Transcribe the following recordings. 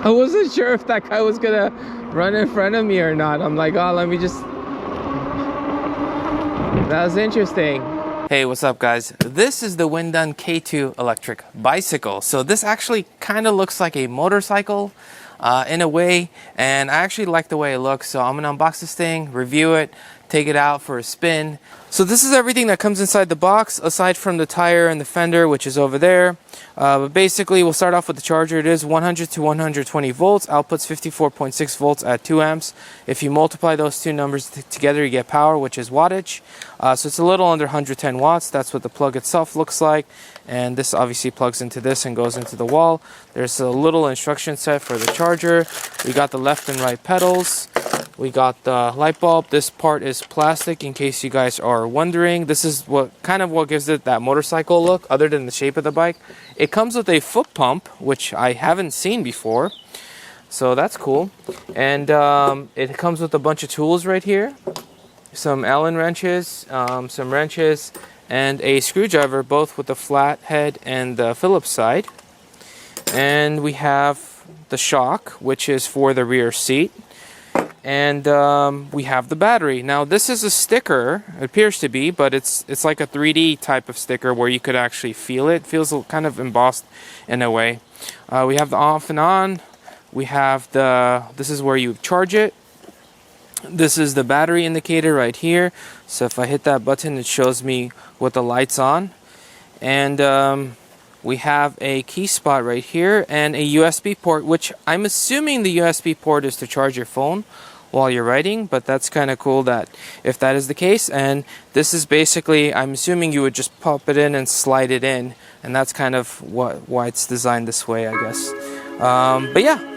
I wasn't sure if that guy was gonna run in front of me or not. I'm like, oh, let me just... That was interesting. Hey, what's up guys? This is the WINDONE K2 electric bicycle. So this actually kind of looks like a motorcycle in a way, and I actually like the way it looks. So I'm gonna unbox this thing, review it, take it out for a spin. So this is everything that comes inside the box, aside from the tire and the fender, which is over there. But basically, we'll start off with the charger. It is 100 to 120 volts, outputs 54.6 volts at 2 amps. If you multiply those two numbers together, you get power, which is wattage. So it's a little under 110 watts. That's what the plug itself looks like. And this obviously plugs into this and goes into the wall. There's a little instruction set for the charger. We got the left and right pedals. We got the light bulb. This part is plastic, in case you guys are wondering. This is what gives it that motorcycle look, other than the shape of the bike. It comes with a foot pump, which I haven't seen before, so that's cool. And it comes with a bunch of tools right here, some Allen wrenches, some wrenches, and a screwdriver, both with the flat head and the Phillips side. And we have the shock, which is for the rear seat. And we have the battery. Now this is a sticker, it appears to be, but it's like a 3D type of sticker where you could actually feel it. It feels kind of embossed in a way. We have the off and on. We have this is where you charge it. This is the battery indicator right here. So if I hit that button, it shows me with the lights on. And we have a key spot right here and a USB port, which I'm assuming the USB port is to charge your phone while you're riding, but that's kind of cool that if that is the case. And this is basically, I'm assuming you would just pop it in and slide it in, and that's kind of why it's designed this way, I guess. But yeah.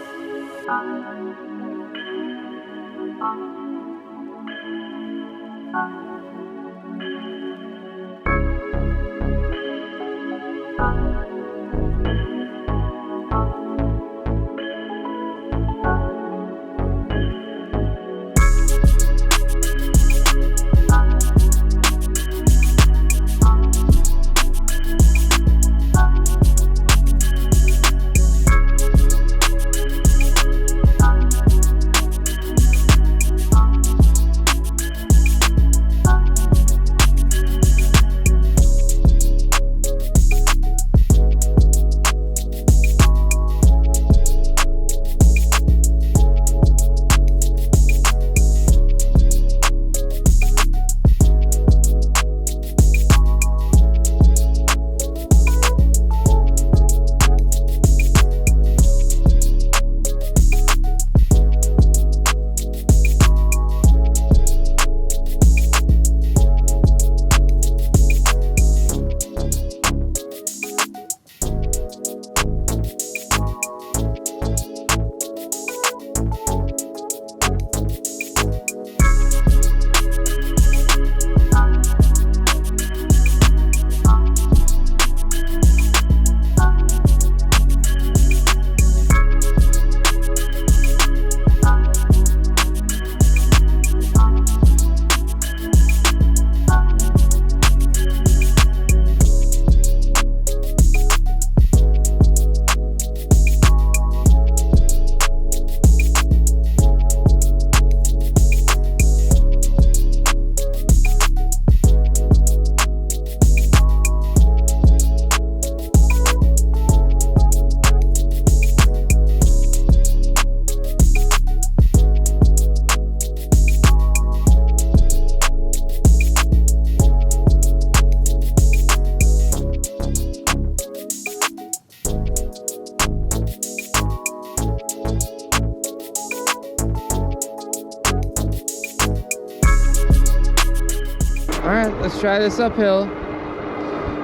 Alright, let's try this uphill.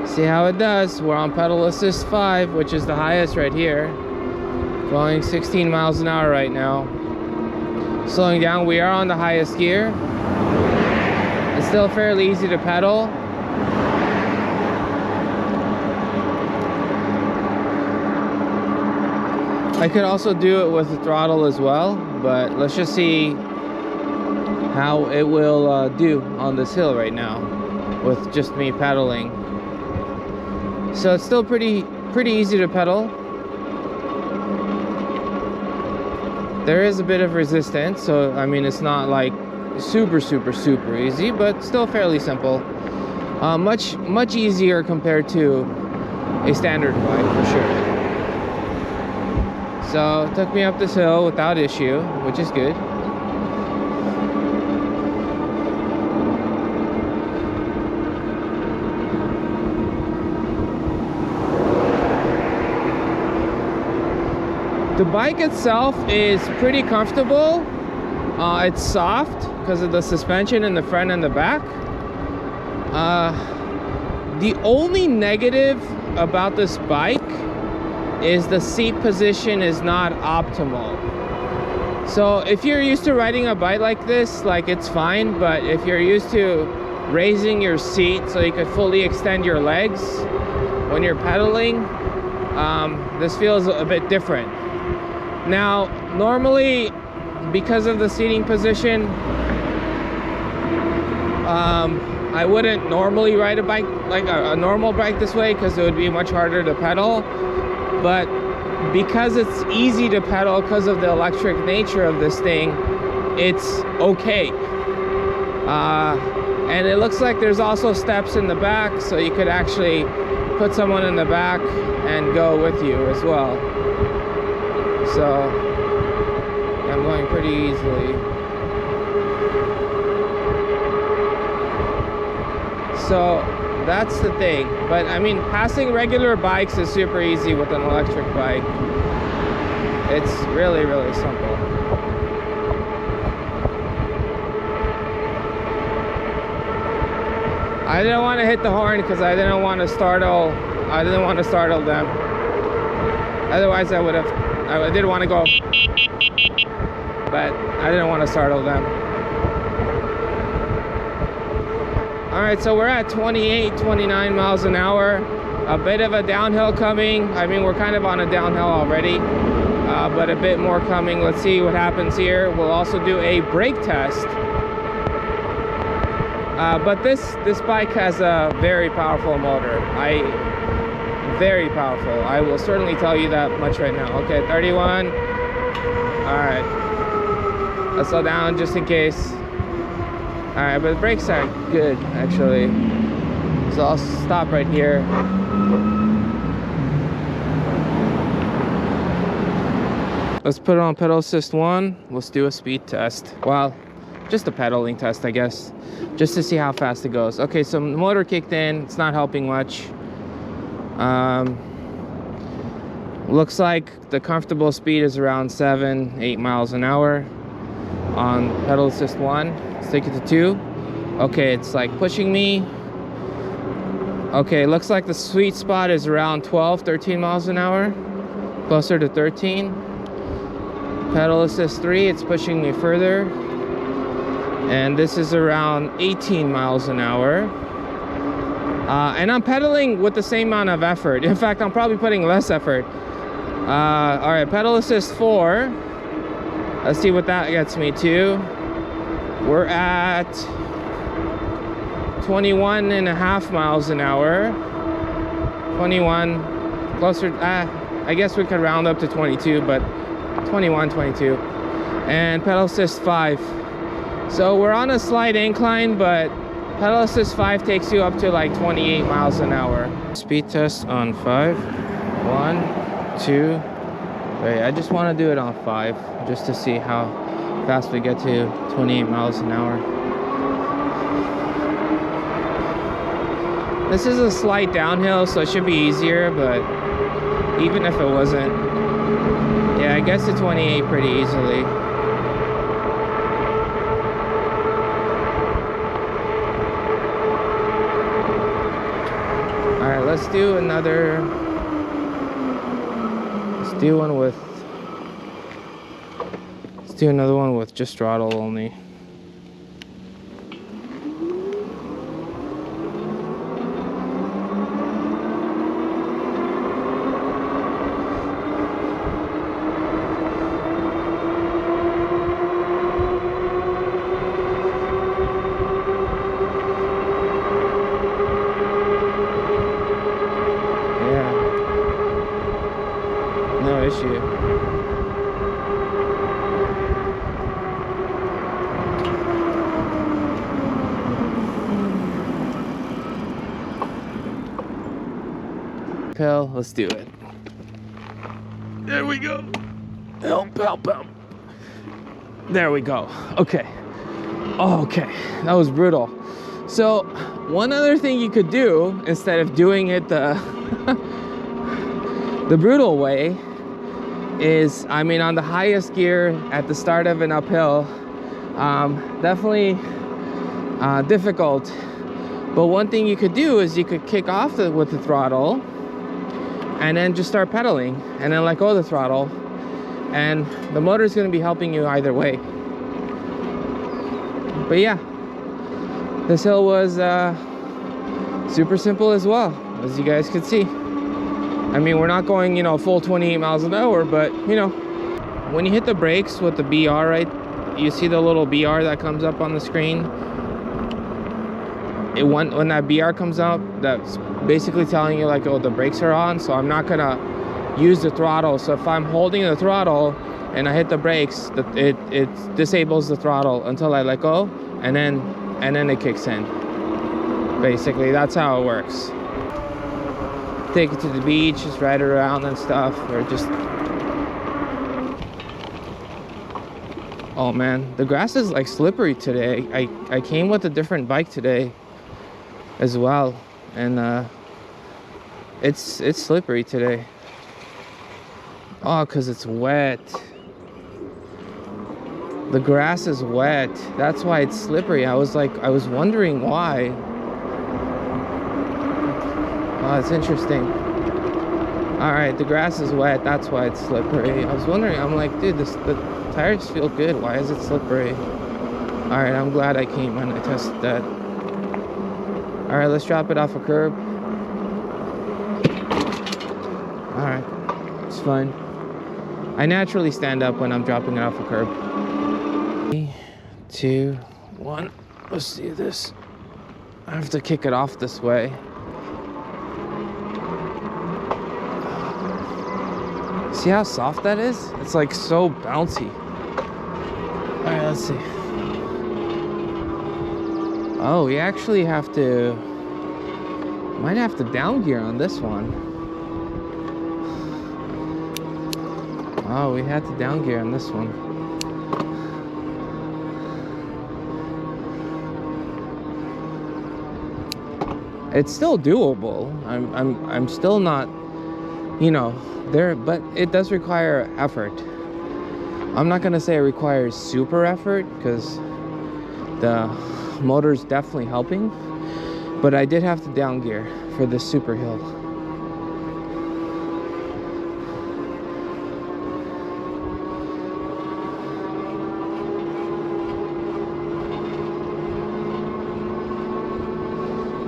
See how it does. We're on pedal assist 5, which is the highest right here. Going 16 miles an hour right now. Slowing down, we are on the highest gear. It's still fairly easy to pedal. I could also do it with the throttle as well, but let's just see how it will do on this hill right now with just me pedaling. So it's still pretty easy to pedal. There is a bit of resistance, so I mean it's not like super easy, but still fairly simple. Much easier compared to a standard bike for sure. So it took me up this hill without issue, which is good. The bike itself is pretty comfortable. It's soft because of the suspension in the front and the back. The only negative about this bike is the seat position is not optimal. So if you're used to riding a bike like this, like it's fine, but if you're used to raising your seat so you could fully extend your legs when you're pedaling, this feels a bit different. Now, normally, because of the seating position, I wouldn't normally ride a bike like a normal bike this way because it would be much harder to pedal. But because it's easy to pedal because of the electric nature of this thing, it's okay. And it looks like there's also steps in the back, so you could actually put someone in the back and go with you as well. So I'm going pretty easily. So that's the thing. But I mean, passing regular bikes is super easy with an electric bike. It's really simple. I didn't want to hit the horn because I didn't want to startle them. Otherwise I did want to go, but I didn't want to startle them. All right, so we're at 28, 29 miles an hour. A bit of a downhill coming. I mean, we're kind of on a downhill already, but a bit more coming. Let's see what happens here. We'll also do a brake test. But this bike has a very powerful motor. Very powerful. I will certainly tell you that much right now. Okay, 31. All right. Let's slow down just in case. All right, but the brakes are good actually. So I'll stop right here. Let's put it on pedal assist 1. Let's do a speed test. Well, just a pedaling test, I guess, just to see how fast it goes. Okay, so the motor kicked in. It's not helping much. Looks like the comfortable speed is around 7-8 miles an hour on pedal assist 1. Let's take it to 2. Okay, it's like pushing me. Okay, looks like the sweet spot is around 12-13 miles an hour, closer to 13. Pedal assist 3, it's pushing me further, and this is around 18 miles an hour. And I'm pedaling with the same amount of effort. In fact, I'm probably putting less effort. All right, pedal assist 4. Let's see what that gets me to. We're at 21.5 miles an hour. 21, closer, I guess we could round up to 22, but 21, 22. And pedal assist 5. So we're on a slight incline, but pedal assist 5 takes you up to like 28 miles an hour. Speed test on 5. 1, 2. Wait, I just want to do it on 5 just to see how fast we get to 28 miles an hour. This is a slight downhill, so it should be easier, but even if it wasn't, yeah, I guess to 28 pretty easily. Alright, let's do another. Let's do another one with just throttle only. uphill. Let's do it. There we go. Help, help, help. There we go. Okay. Okay, that was brutal. So one other thing you could do instead of doing it the the brutal way is, I mean, on the highest gear at the start of an uphill, definitely difficult. But one thing you could do is you could kick off with the throttle and then just start pedaling and then let go of the throttle, and the motor is going to be helping you either way. But yeah, this hill was super simple as well, as you guys could see. I mean, we're not going, you know, full 28 miles an hour, but you know, when you hit the brakes with the BR, right, you see the little BR that comes up on the screen. When that BR comes up, that's basically telling you like, oh, the brakes are on, so I'm not gonna use the throttle. So if I'm holding the throttle and I hit the brakes, it disables the throttle until I let go, and then it kicks in. Basically, that's how it works. Take it to the beach, just ride it around and stuff, or just... Oh man, the grass is like slippery today. I came with a different bike today as well, and it's slippery today. Oh, because it's wet. The grass is wet. That's why it's slippery. I was wondering why. Oh, it's interesting. All right, the grass is wet. That's why it's slippery. I was wondering. I'm like, dude, the tires feel good. Why is it slippery? All right, I'm glad I came and I tested that. All right, let's drop it off a curb. All right, it's fine. I naturally stand up when I'm dropping it off a curb. 3, 2, 1. Let's do this. I have to kick it off this way. See how soft that is? It's like so bouncy. All right, let's see. Oh, we actually have to... Might have to down gear on this one. Oh, we had to down gear on this one. It's still doable. I'm still not, you know, there, but it does require effort. I'm not gonna say it requires super effort because the motor's definitely helping, but I did have to down gear for this super hill.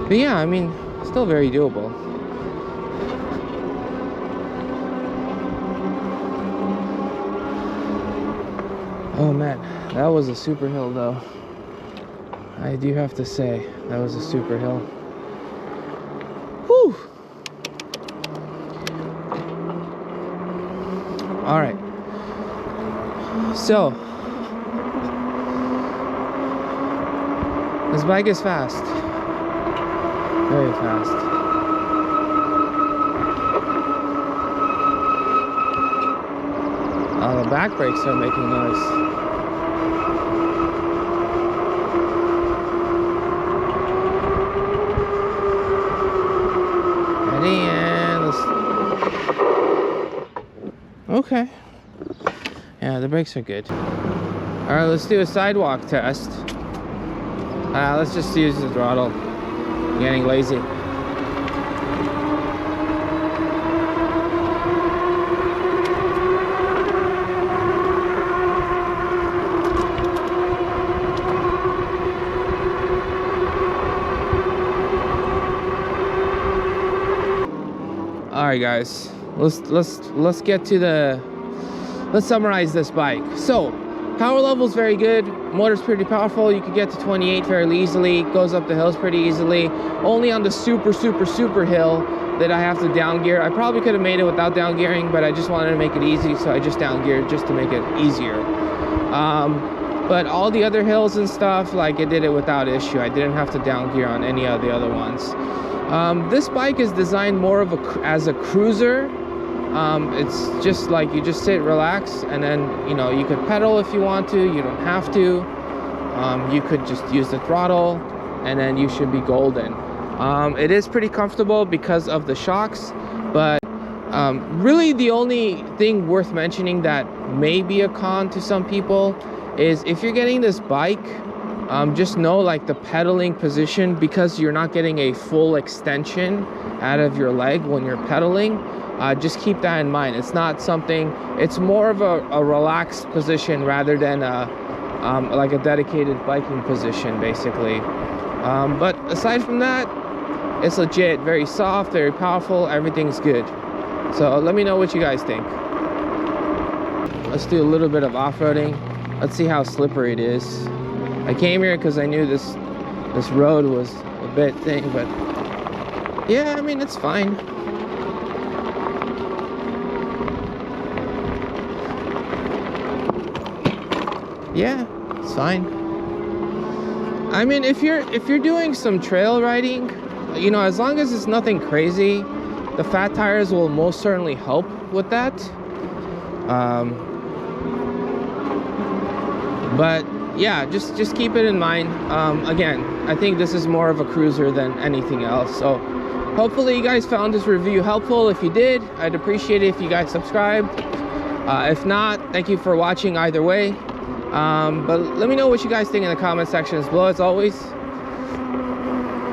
But yeah, I mean, still very doable. Oh man, that was a super hill though. I do have to say, that was a super hill. Whew! Alright. So, this bike is fast. Very fast. Oh, the back brakes are making noise. Ready, and let's... Okay. Yeah, the brakes are good. Alright, let's do a sidewalk test. Let's just use the throttle. Getting lazy. All right, guys. Let's get to the. Let's summarize this bike. So, power level is very good. Motor's pretty powerful. You can get to 28 fairly easily. Goes up the hills pretty easily. Only on the super hill that I have to down gear. I probably could have made it without down gearing, but I just wanted to make it easy, so I just down geared just to make it easier. but all the other hills and stuff, like, it did it without issue. I didn't have to down gear on any of the other ones. This bike is designed more of as a cruiser. It's just like you just sit, relax, and then, you know, you could pedal if you want to. You don't have to. You could just use the throttle, and then you should be golden. It is pretty comfortable because of the shocks, but really the only thing worth mentioning that may be a con to some people is if you're getting this bike, just know, like, the pedaling position, because you're not getting a full extension out of your leg when you're pedaling. Just keep that in mind. It's not something, it's more of a relaxed position rather than like a dedicated biking position, basically. But aside from that, it's legit, very soft, very powerful, everything's good. So let me know what you guys think. Let's do a little bit of off-roading. Let's see how slippery it is. I came here because I knew this road was a bit thing, but yeah, I mean, it's fine. Yeah, it's fine. I mean, if you're doing some trail riding, you know, as long as it's nothing crazy, the fat tires will most certainly help with that. But yeah, just keep it in mind. Again, I think this is more of a cruiser than anything else. So hopefully you guys found this review helpful. If you did, I'd appreciate it if you guys subscribed. If not, thank you for watching either way. But let me know what you guys think in the comment sections below. As always,